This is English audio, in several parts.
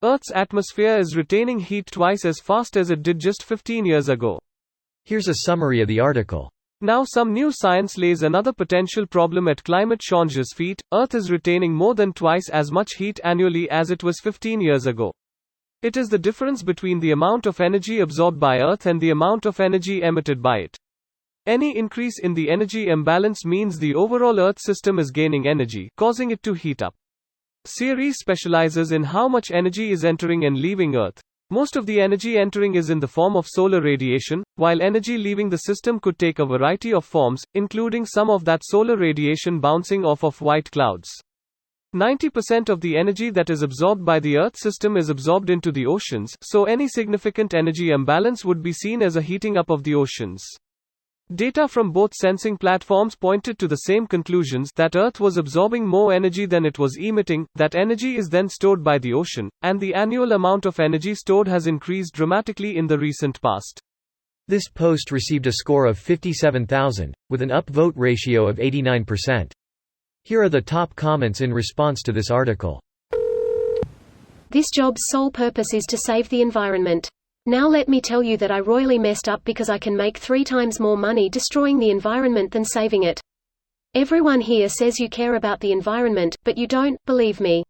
Earth's atmosphere is retaining heat twice as fast as it did just 15 years ago. Here's a summary of the article. Now some new science lays another potential problem at climate change's feet. Earth is retaining more than twice as much heat annually as it was 15 years ago. It is the difference between the amount of energy absorbed by Earth and the amount of energy emitted by it. Any increase in the energy imbalance means the overall Earth system is gaining energy, causing it to heat up. Ceres specializes in how much energy is entering and leaving Earth. Most of the energy entering is in the form of solar radiation, while energy leaving the system could take a variety of forms, including some of that solar radiation bouncing off of white clouds. 90% of the energy that is absorbed by the Earth system is absorbed into the oceans, so any significant energy imbalance would be seen as a heating up of the oceans. Data from both sensing platforms pointed to the same conclusions, that Earth was absorbing more energy than it was emitting, that energy is then stored by the ocean, and the annual amount of energy stored has increased dramatically in the recent past. This post received a score of 57,000, with an upvote ratio of 89%. Here are the top comments in response to this article. This job's sole purpose is to save the environment. Now let me tell you that I royally messed up because I can make 3 times more money destroying the environment than saving it. Everyone here says you care about the environment, but you don't, believe me.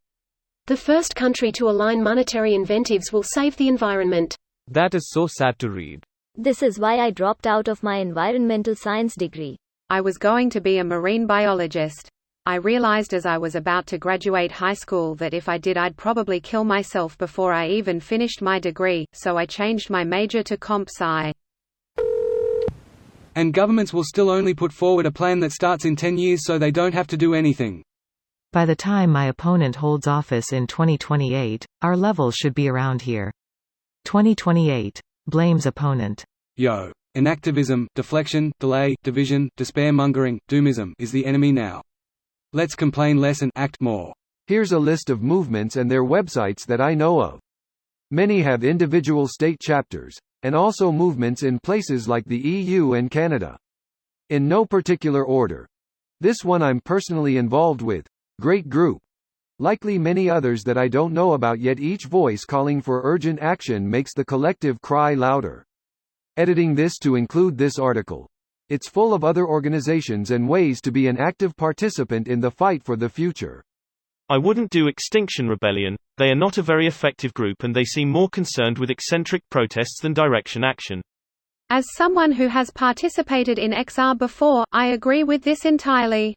The first country to align monetary incentives will save the environment. That is so sad to read. This is why I dropped out of my environmental science degree. I was going to be a marine biologist. I realized as I was about to graduate high school that if I did I'd probably kill myself before I even finished my degree, so I changed my major to comp sci. And governments will still only put forward a plan that starts in 10 years so they don't have to do anything. By the time my opponent holds office in 2028, our levels should be around here. 2028. Blames opponent. Yo. Inactivism, deflection, delay, division, despair-mongering, doomism is the enemy now. Let's complain less and act more. Here's a list of movements and their websites that I know of. Many have individual state chapters, and also movements in places like the EU and Canada. In no particular order. This one I'm personally involved with. Great group. Likely many others that I don't know about, yet each voice calling for urgent action makes the collective cry louder. Editing this to include this article. It's full of other organizations and ways to be an active participant in the fight for the future. I wouldn't do Extinction Rebellion. They are not a very effective group and they seem more concerned with eccentric protests than direction action. As someone who has participated in XR before, I agree with this entirely.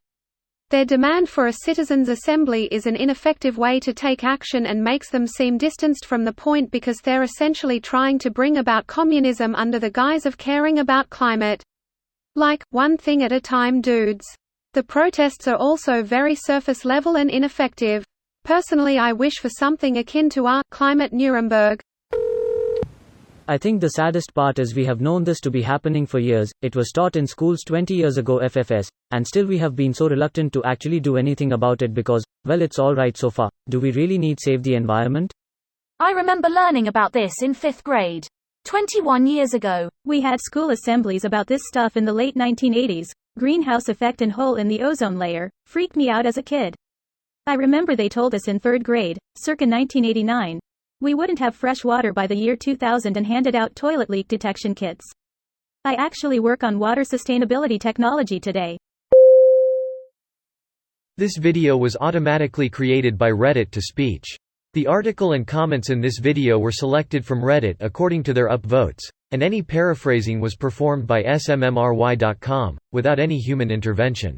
Their demand for a citizens' assembly is an ineffective way to take action and makes them seem distanced from the point because they're essentially trying to bring about communism under the guise of caring about climate. Like, one thing at a time, dudes. The protests are also very surface level and ineffective. Personally, I wish for something akin to our Climate Nuremberg. I think the saddest part is we have known this to be happening for years. It was taught in schools 20 years ago FFS, and still we have been so reluctant to actually do anything about it because, well, it's all right so far. Do we really need save the environment? I remember learning about this in 5th grade. 21 years ago. We had school assemblies about this stuff in the late 1980s. Greenhouse effect and hole in the ozone layer freaked me out as a kid. I remember they told us in 3rd grade, circa 1989, we wouldn't have fresh water by the year 2000 and handed out toilet leak detection kits. I actually work on water sustainability technology today. This video was automatically created by Reddit to speech. The article and comments in this video were selected from Reddit according to their upvotes, and any paraphrasing was performed by smmry.com, without any human intervention.